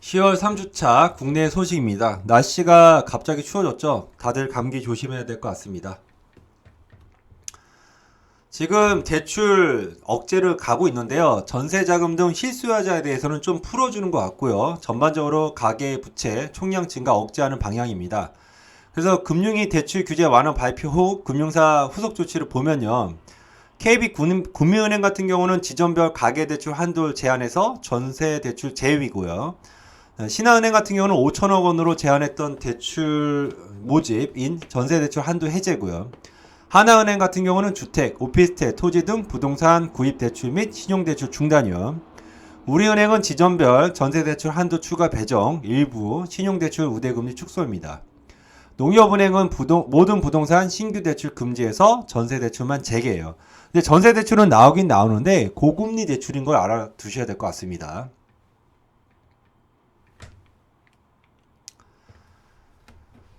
10월 3주차 국내 소식입니다. 날씨가 갑자기 추워졌죠? 다들 감기 조심해야 될 것 같습니다. 지금 대출 억제를 가고 있는데요. 전세자금 등 실수요자에 대해서는 좀 풀어주는 것 같고요. 전반적으로 가계 부채 총량 증가 억제하는 방향입니다. 그래서 금융위 대출 규제 완화 발표 후 금융사 후속 조치를 보면요. KB금융은행 같은 경우는 지점별 가계대출 한도를 제한해서 전세대출 제외이고요. 신한은행 같은 경우는 5천억 원으로 제한했던 대출 모집인 전세대출 한도 해제고요. 하나은행 같은 경우는 주택, 오피스텔, 토지 등 부동산 구입 대출 및 신용대출 중단이요. 우리은행은 지점별 전세대출 한도 추가 배정, 일부 신용대출 우대금리 축소입니다. 농협은행은 모든 부동산 신규 대출 금지해서 전세대출만 재개해요. 근데 전세대출은 나오긴 나오는데 고금리 대출인 걸 알아두셔야 될 것 같습니다.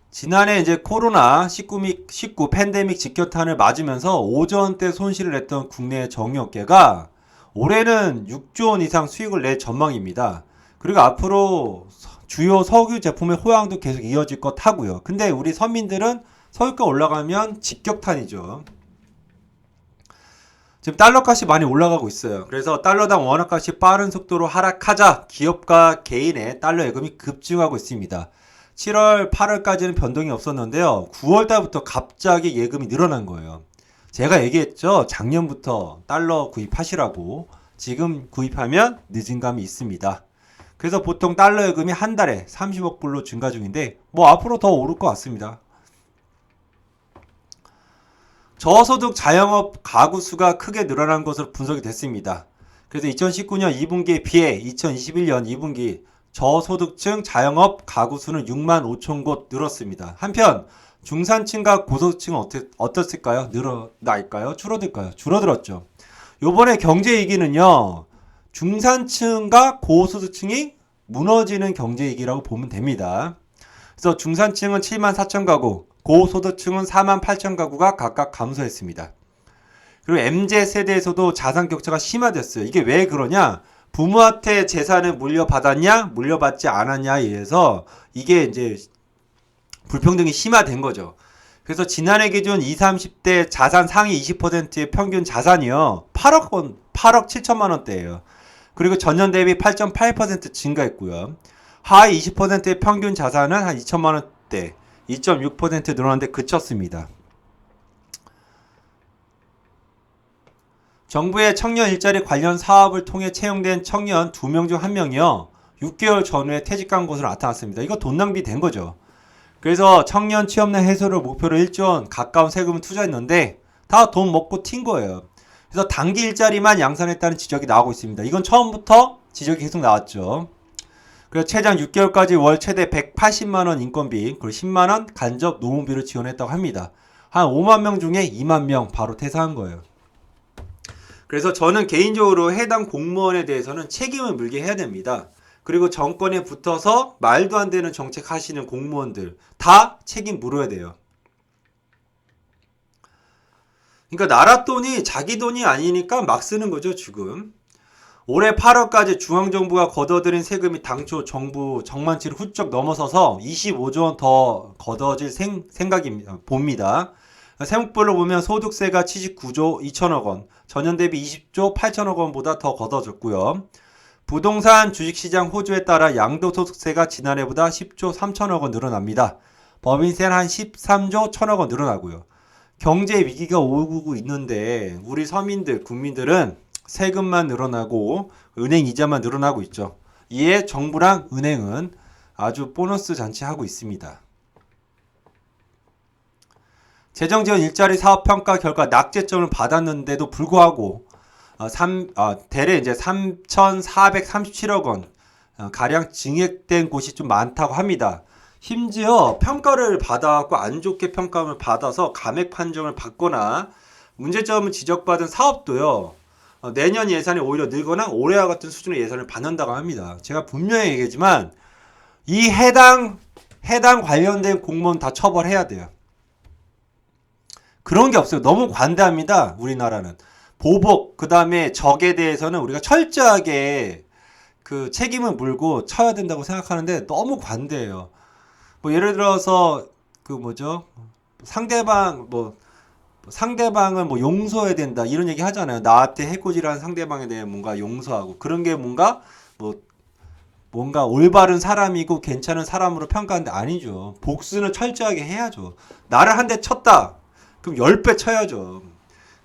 지난해 이제 코로나19 팬데믹 직격탄을 맞으면서 5조 원대 손실을 냈던 국내 정유업계가 올해는 6조 원 이상 수익을 낼 전망입니다. 그리고 앞으로 주요 석유 제품의 호황도 계속 이어질 것 하고요. 근데 우리 서민들은 석유가 올라가면 직격탄이죠. 지금 달러 값이 많이 올라가고 있어요. 그래서 달러당 원화값이 빠른 속도로 하락하자 기업과 개인의 달러 예금이 급증하고 있습니다. 7월, 8월까지는 변동이 없었는데요. 9월 달부터 갑자기 예금이 늘어난 거예요. 제가 얘기했죠. 작년부터 달러 구입하시라고. 지금 구입하면 늦은 감이 있습니다. 그래서 보통 달러 예금이 한 달에 30억 불로 증가 중인데 뭐 앞으로 더 오를 것 같습니다. 저소득 자영업 가구 수가 크게 늘어난 것으로 분석이 됐습니다. 그래서 2019년 2분기에 비해 2021년 2분기 저소득층 자영업 가구 수는 6만 5천 곳 늘었습니다. 한편 중산층과 고소득층은 어떻을까요? 늘어날까요? 줄어들까요? 줄어들었죠. 요번에 경제위기는요. 중산층과 고소득층이 무너지는 경제위기라고 보면 됩니다. 그래서 중산층은 7만 4천 가구, 고소득층은 4만 8천 가구가 각각 감소했습니다. 그리고 MZ세대에서도 자산 격차가 심화됐어요. 이게 왜 그러냐? 부모한테 재산을 물려받았냐, 물려받지 않았냐에 의해서 이게 이제 불평등이 심화된 거죠. 그래서 지난해 기준 20, 30대 자산 상위 20%의 평균 자산이요. 8억 7천만 원대예요. 그리고 전년 대비 8.8% 증가했고요. 하위 20%의 평균 자산은 한 2천만 원대, 2.6% 늘어났는데 그쳤습니다. 정부의 청년 일자리 관련 사업을 통해 채용된 청년 2명 중 1명이요. 6개월 전후에 퇴직한 것으로 나타났습니다. 이거 돈 낭비된 거죠. 그래서 청년 취업난 해소를 목표로 1조 원 가까운 세금을 투자했는데 다 돈 먹고 튄 거예요. 그래서 단기 일자리만 양산했다는 지적이 나오고 있습니다. 이건 처음부터 지적이 계속 나왔죠. 그래서 최장 6개월까지 월 최대 180만 원 인건비 그리고 10만 원 간접 노무비를 지원했다고 합니다. 한 5만 명 중에 2만 명 바로 퇴사한 거예요. 그래서 저는 개인적으로 해당 공무원에 대해서는 책임을 물게 해야 됩니다. 그리고 정권에 붙어서 말도 안 되는 정책 하시는 공무원들 다 책임 물어야 돼요. 그러니까 나라 돈이 자기 돈이 아니니까 막 쓰는 거죠, 지금. 올해 8월까지 중앙정부가 걷어들인 세금이 당초 정부 정만치를 훌쩍 넘어서서 25조 원 더 걷어질 생각입니다. 봅니다. 세목별로 보면 소득세가 79조 2천억 원, 전년 대비 20조 8천억 원보다 더 걷어졌고요. 부동산 주식시장 호조에 따라 양도소득세가 지난해보다 10조 3천억 원 늘어납니다. 법인세는 한 13조 1천억 원 늘어나고요. 경제 위기가 오고 있는데 우리 서민들, 국민들은 세금만 늘어나고 은행 이자만 늘어나고 있죠. 이에 정부랑 은행은 아주 보너스 잔치하고 있습니다. 재정지원 일자리 사업 평가 결과 낙제점을 받았는데도 불구하고 대략 이제 3,437억 원 가량 증액된 곳이 좀 많다고 합니다. 심지어 평가를 받아갖고 안 좋게 평가를 받아서 감액 판정을 받거나 문제점을 지적받은 사업도요. 내년 예산이 오히려 늘거나 올해와 같은 수준의 예산을 받는다고 합니다. 제가 분명히 얘기했지만 이 해당 관련된 공무원 다 처벌해야 돼요. 그런 게 없어요. 너무 관대합니다. 우리나라는. 보복, 그 다음에 적에 대해서는 우리가 철저하게 그 책임을 물고 쳐야 된다고 생각하는데 너무 관대해요. 뭐 예를 들어서 그 뭐죠? 상대방을 뭐 용서해야 된다 이런 얘기 하잖아요. 나한테 해코지라는 상대방에 대해 뭔가 용서하고 그런 게 뭐 뭔가 올바른 사람이고 괜찮은 사람으로 평가하는데 아니죠. 복수는 철저하게 해야죠. 나를 한 대 쳤다. 그럼 10배 쳐야죠.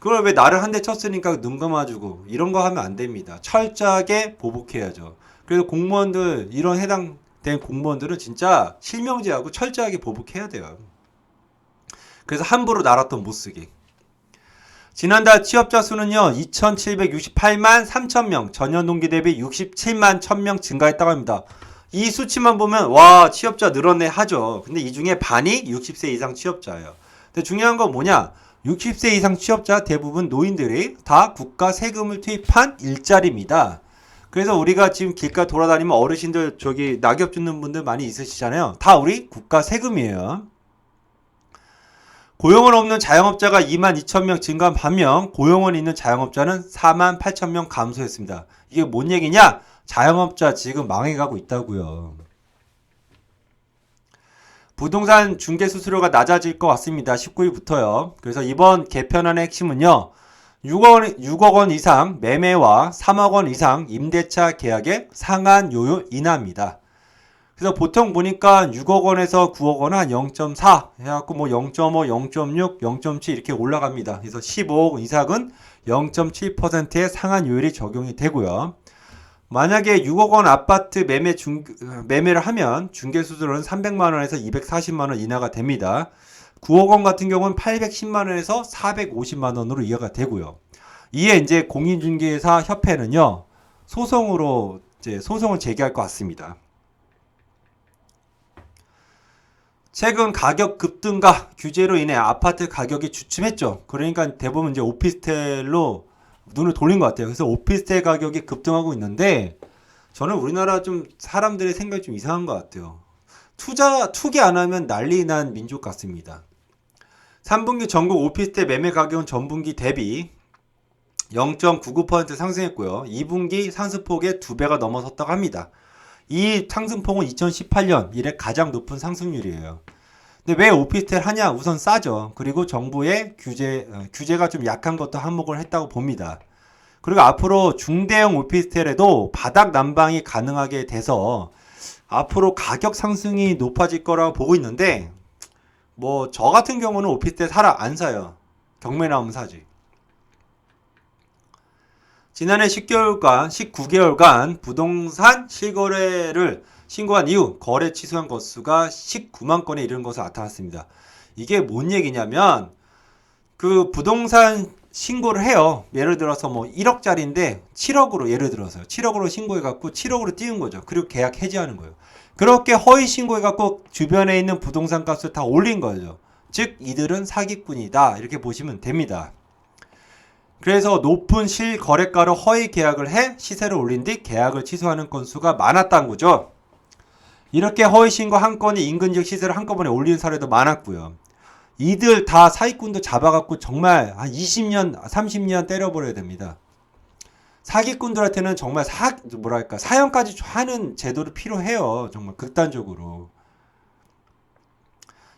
그걸 왜 나를 한 대 쳤으니까 눈 감아주고 이런 거 하면 안 됩니다. 철저하게 보복해야죠. 그래서 공무원들 이런 해당된 공무원들은 진짜 실명제하고 철저하게 보복해야 돼요. 그래서 함부로 나랏돈 못 쓰게. 지난달 취업자 수는요 2,768만 3천명, 전년 동기 대비 67만 1,000명 증가했다고 합니다. 이 수치만 보면 와 취업자 늘었네 하죠. 근데 이 중에 반이 60세 이상 취업자예요. 근데 중요한 건 뭐냐, 60세 이상 취업자 대부분 노인들이 다 국가 세금을 투입한 일자리입니다. 그래서 우리가 지금 길가 돌아다니면 어르신들 저기 낙엽 줍는 분들 많이 있으시잖아요. 다 우리 국가 세금이에요. 고용은 없는 자영업자가 2만 2천 명 증가한 반면 고용은 있는 자영업자는 4만 8천 명 감소했습니다. 이게 뭔 얘기냐? 자영업자 지금 망해가고 있다고요. 부동산 중개 수수료가 낮아질 것 같습니다. 19일부터요. 그래서 이번 개편안의 핵심은요. 6억 원 이상 매매와 3억 원 이상 임대차 계약의 상한 요율 인하입니다. 그래서 보통 보니까 6억 원에서 9억 원 한 0.4 해갖고 뭐 0.5, 0.6, 0.7 이렇게 올라갑니다. 그래서 15억 이상은 0.7%의 상한 요율이 적용이 되고요. 만약에 6억 원 아파트 매매를 하면 중개수수료는 300만 원에서 240만 원 인하가 됩니다. 9억 원 같은 경우는 810만 원에서 450만 원으로 이하가 되고요. 이에 이제 공인중개사 협회는요, 소송을 제기할 것 같습니다. 최근 가격 급등과 규제로 인해 아파트 가격이 주춤했죠. 그러니까 대부분 이제 오피스텔로 눈을 돌린 것 같아요. 그래서 오피스텔 가격이 급등하고 있는데 저는 우리나라 좀 사람들의 생각이 좀 이상한 것 같아요. 투기 안 하면 난리 난 민족 같습니다. 3분기 전국 오피스텔 매매 가격은 전분기 대비 0.99% 상승했고요. 2분기 상승폭의 2배가 넘어섰다고 합니다. 이 상승폭은 2018년 이래 가장 높은 상승률이에요. 근데 왜 오피스텔 하냐? 우선 싸죠. 그리고 정부의 규제가 좀 약한 것도 한몫을 했다고 봅니다. 그리고 앞으로 중대형 오피스텔에도 바닥 난방이 가능하게 돼서 앞으로 가격 상승이 높아질 거라고 보고 있는데 뭐 저 같은 경우는 오피스텔 안 사요. 경매 나오면 사지. 지난해 19개월간 부동산 실거래를 신고한 이후 거래 취소한 건수가 19만 건에 이르는 것으로 나타났습니다. 이게 뭔 얘기냐면 그 부동산 신고를 해요. 예를 들어서 뭐 1억짜리인데 7억으로 예를 들어서요. 7억으로 신고해갖고 7억으로 띄운 거죠. 그리고 계약 해지하는 거예요. 그렇게 허위 신고해갖고 주변에 있는 부동산 값을 다 올린 거죠. 즉 이들은 사기꾼이다 이렇게 보시면 됩니다. 그래서 높은 실거래가로 허위 계약을 해 시세를 올린 뒤 계약을 취소하는 건수가 많았다는 거죠. 이렇게 허위 신고 한 건이 인근지역 시세를 한꺼번에 올리는 사례도 많았고요. 이들 다 사기꾼도 잡아갖고 정말 한 20년, 30년 때려버려야 됩니다. 사기꾼들한테는 정말 사형까지 하는 제도도 필요해요. 정말 극단적으로.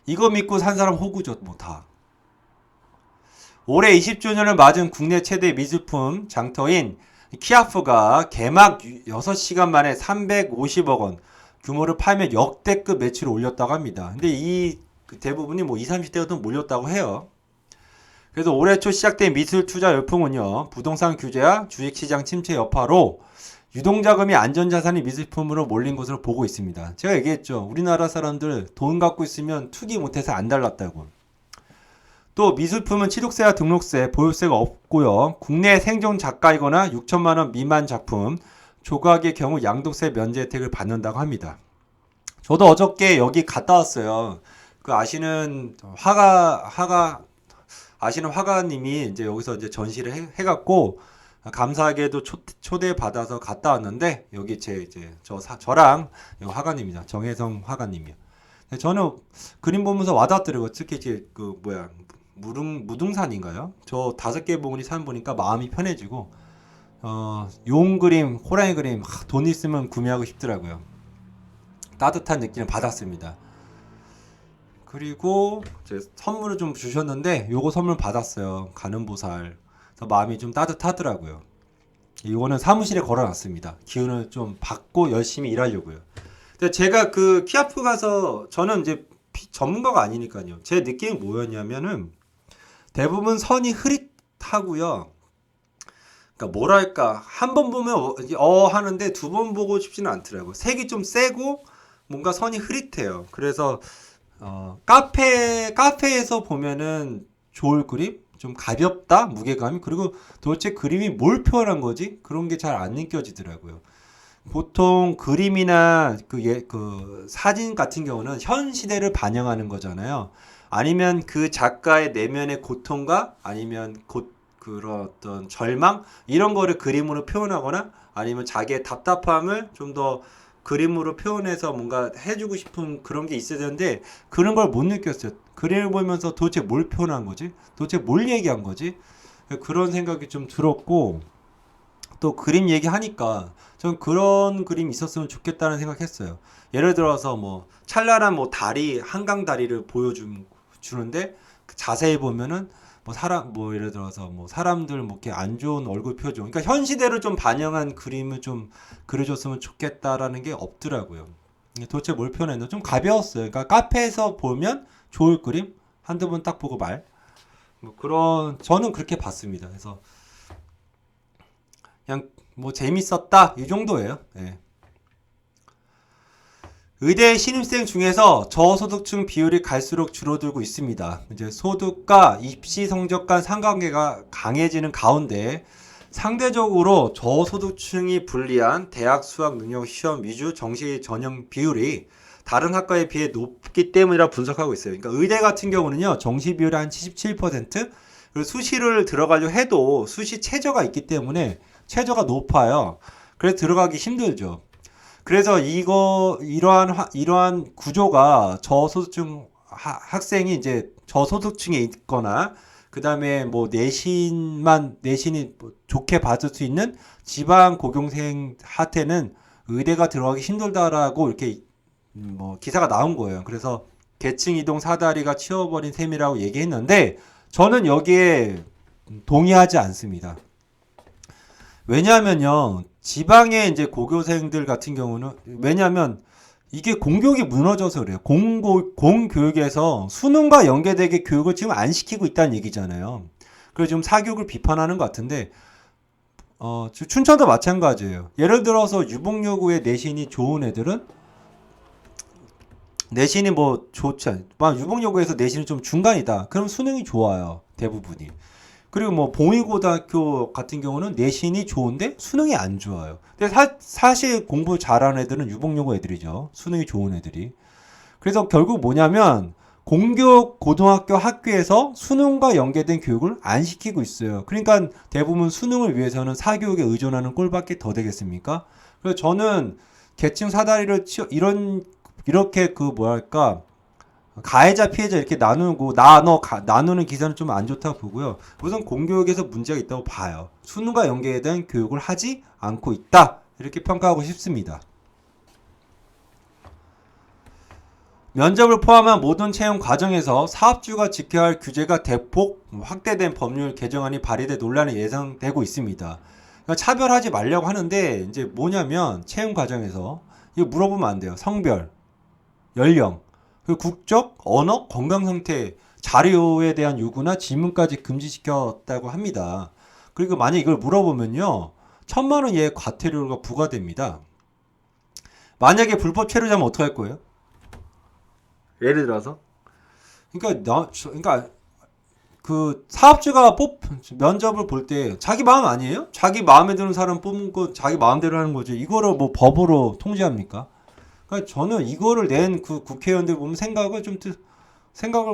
이거 믿고 산 사람 호구죠, 뭐 다. 올해 20주년을 맞은 국내 최대 미술품 장터인 키아프가 개막 6시간 만에 350억 원 규모를 팔며 역대급 매출을 올렸다고 합니다. 근데 이 대부분이 뭐 20, 30대가 몰렸다고 해요. 그래서 올해 초 시작된 미술 투자 열풍은요, 부동산 규제와 주식시장 침체 여파로 유동자금이 안전자산이 미술품으로 몰린 것으로 보고 있습니다. 제가 얘기했죠. 우리나라 사람들 돈 갖고 있으면 투기 못해서 안 달랐다고. 또 미술품은 취득세와 등록세, 보유세가 없고요. 국내 생존 작가이거나 6천만 원 미만 작품, 조각의 경우 양도세 면제 혜택을 받는다고 합니다. 저도 어저께 여기 갔다 왔어요. 그 아시는 화가님이 이제 여기서 이제 전시를 해갖고 감사하게도 초대 받아서 갔다 왔는데 여기 저랑 화가님이죠. 정혜성 화가님이요. 저는 그림 보면서 와닿더라고요. 특히 무등산인가요? 저 5개 봉우리 산 보니까 마음이 편해지고 용 그림, 호랑이 그림 돈 있으면 구매하고 싶더라고요. 따뜻한 느낌을 받았습니다. 그리고 이제 선물을 좀 주셨는데 요거 선물 받았어요. 가는보살. 그래서 마음이 좀 따뜻하더라고요. 이거는 사무실에 걸어놨습니다. 기운을 좀 받고 열심히 일하려고요. 근데 제가 그 키아프 가서 저는 이제 전문가가 아니니까요. 제 느낌이 뭐였냐면은 대부분 선이 흐릿하고요. 그러니까 뭐랄까 한 번 보면 하는데 두 번 보고 싶지는 않더라고요. 색이 좀 세고 뭔가 선이 흐릿해요. 그래서 카페에서 보면은 좋을 그림, 좀 가볍다 무게감이. 그리고 도대체 그림이 뭘 표현한 거지? 그런 게 잘 안 느껴지더라고요. 보통 그림이나 그 사진 같은 경우는 현 시대를 반영하는 거잖아요. 아니면 그 작가의 내면의 고통과 아니면 그런 어떤 절망 이런 거를 그림으로 표현하거나 아니면 자기의 답답함을 좀 더 그림으로 표현해서 뭔가 해주고 싶은 그런 게 있어야 되는데 그런 걸 못 느꼈어요. 그림을 보면서 도대체 뭘 표현한 거지? 도대체 뭘 얘기한 거지? 그런 생각이 좀 들었고 또 그림 얘기하니까 전 그런 그림 있었으면 좋겠다는 생각했어요. 예를 들어서 뭐 찬란한 뭐 다리 한강 다리를 주는데 자세히 보면은 뭐 예를 들어서 뭐 사람들 뭐 이렇게 안 좋은 얼굴 표정. 그러니까 현 시대를 좀 반영한 그림을 좀 그려줬으면 좋겠다라는 게 없더라고요. 도대체 뭘 표현했나? 좀 가벼웠어요. 그러니까 카페에서 보면 좋을 그림 한두 번 딱 보고 뭐 그런 저는 그렇게 봤습니다. 그래서 그냥 뭐 재밌었다 이 정도예요. 네. 의대 신입생 중에서 저소득층 비율이 갈수록 줄어들고 있습니다. 이제 소득과 입시 성적 간 상관계가 강해지는 가운데 상대적으로 저소득층이 불리한 대학 수학 능력 시험 위주 정시 전형 비율이 다른 학과에 비해 높기 때문이라 분석하고 있어요. 그러니까 의대 같은 경우는요, 정시 비율이 한 77%, 그리고 수시를 들어가려 해도 수시 최저가 있기 때문에 최저가 높아요. 그래서 들어가기 힘들죠. 그래서 이러한 구조가 저소득층 학생이 이제 저소득층에 있거나 그 다음에 뭐 내신이 뭐 좋게 받을 수 있는 지방 고경생한테는 의대가 들어가기 힘들다라고 이렇게 뭐 기사가 나온 거예요. 그래서 계층 이동 사다리가 치워버린 셈이라고 얘기했는데 저는 여기에 동의하지 않습니다. 왜냐하면요, 지방의 이제 고교생들 같은 경우는, 왜냐하면 이게 공교육이 무너져서 그래요. 공교육에서 수능과 연계되게 교육을 지금 안 시키고 있다는 얘기잖아요. 그래서 지금 사교육을 비판하는 것 같은데, 춘천도 마찬가지예요. 예를 들어서 유복여고의 내신이 좋은 애들은 내신이 뭐 좋지 않, 유복여고에서 내신이 좀 중간이다. 그럼 수능이 좋아요. 대부분이. 그리고 뭐 봉의고등학교 같은 경우는 내신이 좋은데 수능이 안 좋아요. 근데 사실 공부 잘하는 애들은 유복여고 애들이죠. 수능이 좋은 애들이. 그래서 결국 뭐냐면 공교육 고등학교 학교에서 수능과 연계된 교육을 안 시키고 있어요. 그러니까 대부분 수능을 위해서는 사교육에 의존하는 꼴밖에 더 되겠습니까? 그래서 저는 계층 사다리를 이렇게 뭐랄까 가해자 피해자 이렇게 나누는 기사는 좀 안 좋다고 보고요. 우선 공교육에서 문제가 있다고 봐요. 수능과 연계된 교육을 하지 않고 있다. 이렇게 평가하고 싶습니다. 면접을 포함한 모든 채용 과정에서 사업주가 지켜야 할 규제가 대폭 확대된 법률 개정안이 발의돼 논란이 예상되고 있습니다. 그러니까 차별하지 말려고 하는데 이제 뭐냐면 채용 과정에서 이거 물어보면 안 돼요. 성별, 연령, 그 국적, 언어, 건강 상태, 자료에 대한 요구나 질문까지 금지시켰다고 합니다. 그리고 만약 이걸 물어보면요, 1,000만 원 이하의 과태료가 부과됩니다. 만약에 불법 체류자면 어떡할 거예요? 예를 들어서, 그러니까 그 사업주가 면접을 볼 때 자기 마음 아니에요? 자기 마음에 드는 사람 뽑는 거 자기 마음대로 하는 거지. 이거를 뭐 법으로 통제합니까? 그러니까 저는 이거를 낸 그 국회의원들 보면 생각을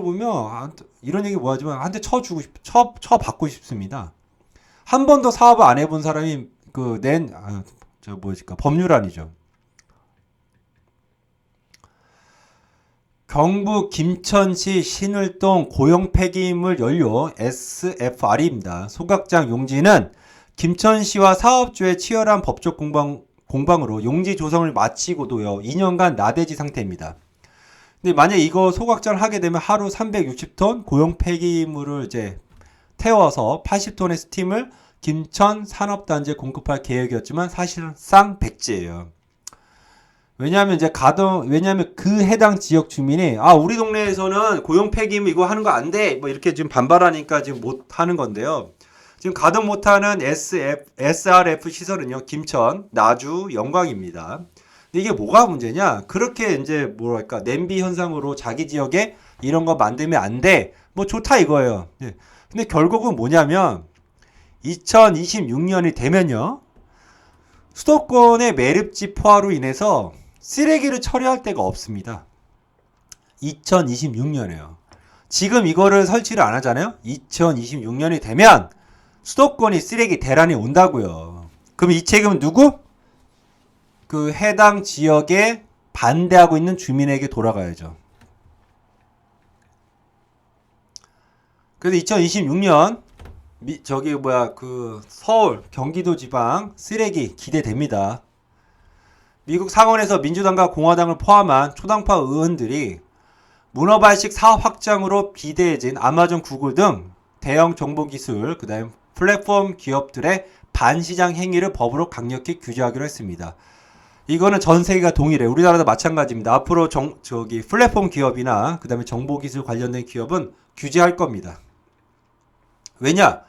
보면 이런 얘기 뭐하지만 한 대 쳐 받고 싶습니다. 한 번도 사업을 안 해본 사람이 법률안이죠. 경북 김천시 신을동 고용 폐기물 연료 SFR입니다. 소각장 용지는 김천시와 사업주의 치열한 법적 공방으로 용지 조성을 마치고도요 2년간 나대지 상태입니다. 근데 만약 이거 소각전을 하게 되면 하루 360톤 고용 폐기물을 이제 태워서 80톤의 스팀을 김천 산업단지에 공급할 계획이었지만 사실상 백지예요. 왜냐하면 왜냐하면 그 해당 지역 주민이 우리 동네에서는 고용 폐기물 이거 하는 거 안 돼. 뭐 이렇게 지금 반발하니까 지금 못 하는 건데요. 지금 가동 못하는 SRF 시설은요 김천, 나주, 영광입니다. 근데 이게 뭐가 문제냐? 그렇게 이제 뭐랄까 냄비 현상으로 자기 지역에 이런 거 만들면 안 돼. 뭐 좋다 이거예요. 근데 결국은 뭐냐면 2026년이 되면요 수도권의 매립지 포화로 인해서 쓰레기를 처리할 데가 없습니다. 2026년에요. 지금 이거를 설치를 안 하잖아요. 2026년이 되면 수도권이 쓰레기 대란이 온다고요. 그럼 이 책임은 누구? 그 해당 지역에 반대하고 있는 주민에게 돌아가야죠. 그래서 2026년 서울, 경기도 지방 쓰레기 기대됩니다. 미국 상원에서 민주당과 공화당을 포함한 초당파 의원들이 문어발식 사업 확장으로 비대해진 아마존, 구글 등 대형 정보기술, 그 다음에 플랫폼 기업들의 반시장 행위를 법으로 강력히 규제하기로 했습니다. 이거는 전 세계가 동일해. 우리나라도 마찬가지입니다. 앞으로 플랫폼 기업이나 그 다음에 정보기술 관련된 기업은 규제할 겁니다. 왜냐?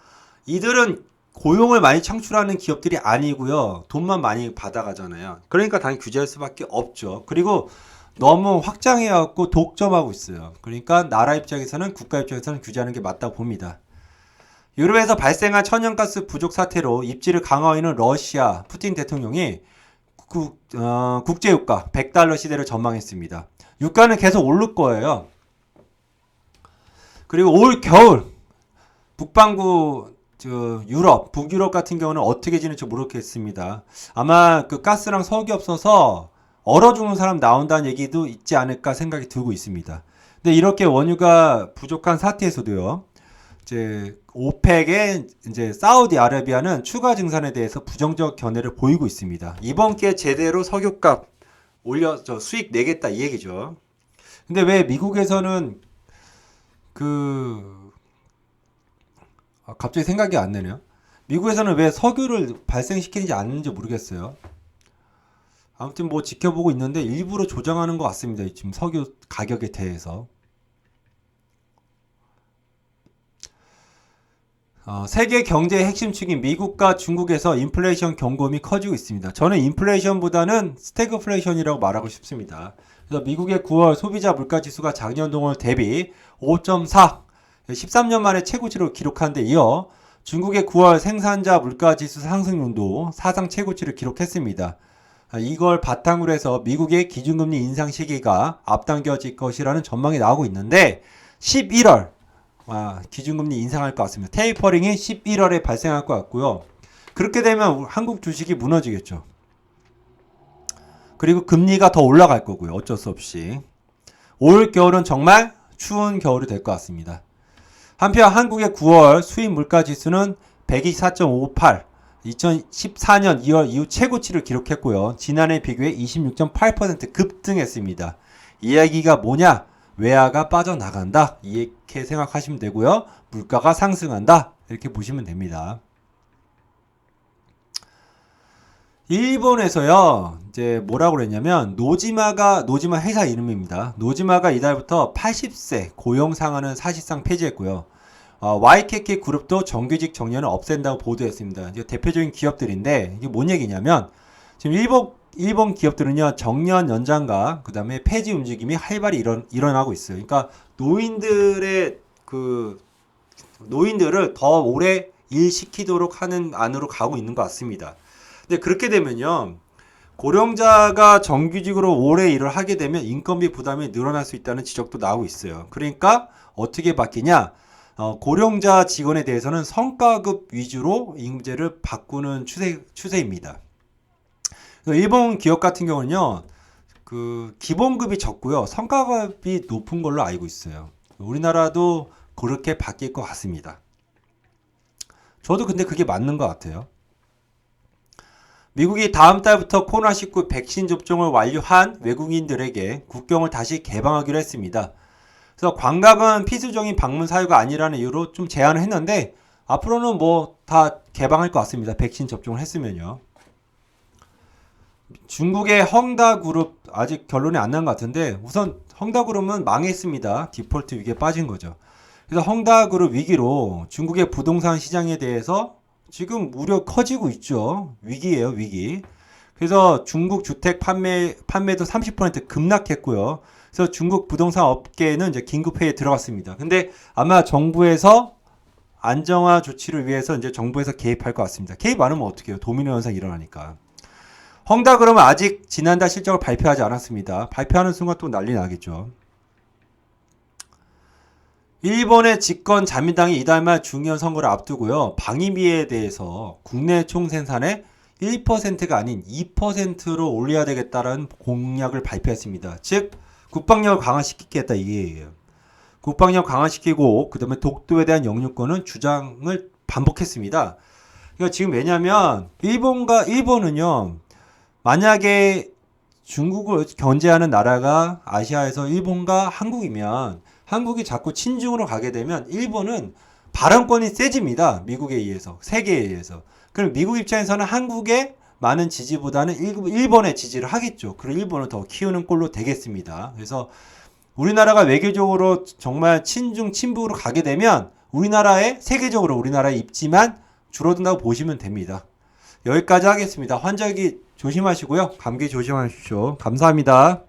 이들은 고용을 많이 창출하는 기업들이 아니고요. 돈만 많이 받아가잖아요. 그러니까 당연히 규제할 수밖에 없죠. 그리고 너무 확장해갖고 독점하고 있어요. 그러니까 나라 입장에서는 국가 입장에서는 규제하는 게 맞다고 봅니다. 유럽에서 발생한 천연가스 부족 사태로 입지를 강화하고 있는 러시아 푸틴 대통령이 국제유가 100달러 시대를 전망했습니다. 유가는 계속 오를 거예요. 그리고 올 겨울 북반구 북유럽 같은 경우는 어떻게 지낼지 모르겠습니다. 아마 그 가스랑 석이 없어서 얼어 죽는 사람 나온다는 얘기도 있지 않을까 생각이 들고 있습니다. 근데 이렇게 원유가 부족한 사태에서도요, 이제 오펙의 이제 사우디아라비아는 추가 증산에 대해서 부정적 견해를 보이고 있습니다. 이번 기회에 제대로 석유값 올려서 수익 내겠다 이 얘기죠. 근데 왜 미국에서는 갑자기 생각이 안 나네요. 미국에서는 왜 석유를 발생시키는지 않는지 모르겠어요. 아무튼 뭐 지켜보고 있는데 일부러 조정하는 것 같습니다. 지금 석유 가격에 대해서. 세계 경제의 핵심 축인 미국과 중국에서 인플레이션 경고음이 커지고 있습니다. 저는 인플레이션보다는 스태그플레이션이라고 말하고 싶습니다. 그래서 미국의 9월 소비자 물가지수가 작년 동월 대비 5.4, 13년 만에 최고치를 기록한 데 이어 중국의 9월 생산자 물가지수 상승률도 사상 최고치를 기록했습니다. 이걸 바탕으로 해서 미국의 기준금리 인상 시기가 앞당겨질 것이라는 전망이 나오고 있는데 11월 기준금리 인상할 것 같습니다. 테이퍼링이 11월에 발생할 것 같고요. 그렇게 되면 한국 주식이 무너지겠죠. 그리고 금리가 더 올라갈 거고요. 어쩔 수 없이. 올 겨울은 정말 추운 겨울이 될 것 같습니다. 한편 한국의 9월 수입 물가 지수는 124.58, 2014년 2월 이후 최고치를 기록했고요. 지난해 비교해 26.8% 급등했습니다. 이 이야기가 뭐냐? 외화가 빠져나간다. 이렇게 생각하시면 되고요. 물가가 상승한다. 이렇게 보시면 됩니다. 일본에서요, 이제 뭐라고 그랬냐면, 노지마 회사 이름입니다. 노지마가 이달부터 80세 고용 상한은 사실상 폐지했고요. YKK 그룹도 정규직 정년을 없앤다고 보도했습니다. 이제 대표적인 기업들인데, 이게 뭔 얘기냐면, 지금 일본 기업들은요, 정년 연장과 그 다음에 폐지 움직임이 활발히 일어나고 있어요. 그러니까 노인들을 더 오래 일시키도록 하는 안으로 가고 있는 것 같습니다. 근데 그렇게 되면요, 고령자가 정규직으로 오래 일을 하게 되면 인건비 부담이 늘어날 수 있다는 지적도 나오고 있어요. 그러니까 어떻게 바뀌냐? 고령자 직원에 대해서는 성과급 위주로 임제를 바꾸는 추세입니다. 일본 기업 같은 경우는요, 기본급이 적고요, 성과급이 높은 걸로 알고 있어요. 우리나라도 그렇게 바뀔 것 같습니다. 저도 근데 그게 맞는 것 같아요. 미국이 다음 달부터 코로나19 백신 접종을 완료한 외국인들에게 국경을 다시 개방하기로 했습니다. 그래서 관광은 필수적인 방문 사유가 아니라는 이유로 좀 제한을 했는데 앞으로는 뭐 다 개방할 것 같습니다. 백신 접종을 했으면요. 중국의 헝다그룹 아직 결론이 안 난 것 같은데 우선 헝다그룹은 망했습니다. 디폴트 위기에 빠진 거죠. 그래서 헝다그룹 위기로 중국의 부동산 시장에 대해서 지금 우려 커지고 있죠. 위기예요, 위기. 그래서 중국 주택 판매도 30% 급락했고요. 그래서 중국 부동산 업계는 이제 긴급회의에 들어갔습니다. 근데 아마 정부에서 안정화 조치를 위해서 이제 정부에서 개입할 것 같습니다. 개입 안 하면 어떡해요? 도미노 현상이 일어나니까. 헝다그룹은 아직 지난달 실적을 발표하지 않았습니다. 발표하는 순간 또 난리 나겠죠. 일본의 집권 자민당이 이달 말 중의원 선거를 앞두고요. 방위비에 대해서 국내 총생산의 1%가 아닌 2%로 올려야 되겠다는 공약을 발표했습니다. 즉 국방력을 강화시키겠다 이게예요. 국방력 강화시키고 그 다음에 독도에 대한 영유권은 주장을 반복했습니다. 그러니까 지금 왜냐면 일본은요. 만약에 중국을 견제하는 나라가 아시아에서 일본과 한국이면 한국이 자꾸 친중으로 가게 되면 일본은 발언권이 세집니다. 미국에 의해서, 세계에 의해서. 그럼 미국 입장에서는 한국의 많은 지지보다는 일본의 지지를 하겠죠. 그리고 일본을 더 키우는 꼴로 되겠습니다. 그래서 우리나라가 외교적으로 정말 친중, 친북으로 가게 되면 세계적으로 우리나라의 입지만 줄어든다고 보시면 됩니다. 여기까지 하겠습니다. 환절기 조심하시고요. 감기 조심하십시오. 감사합니다.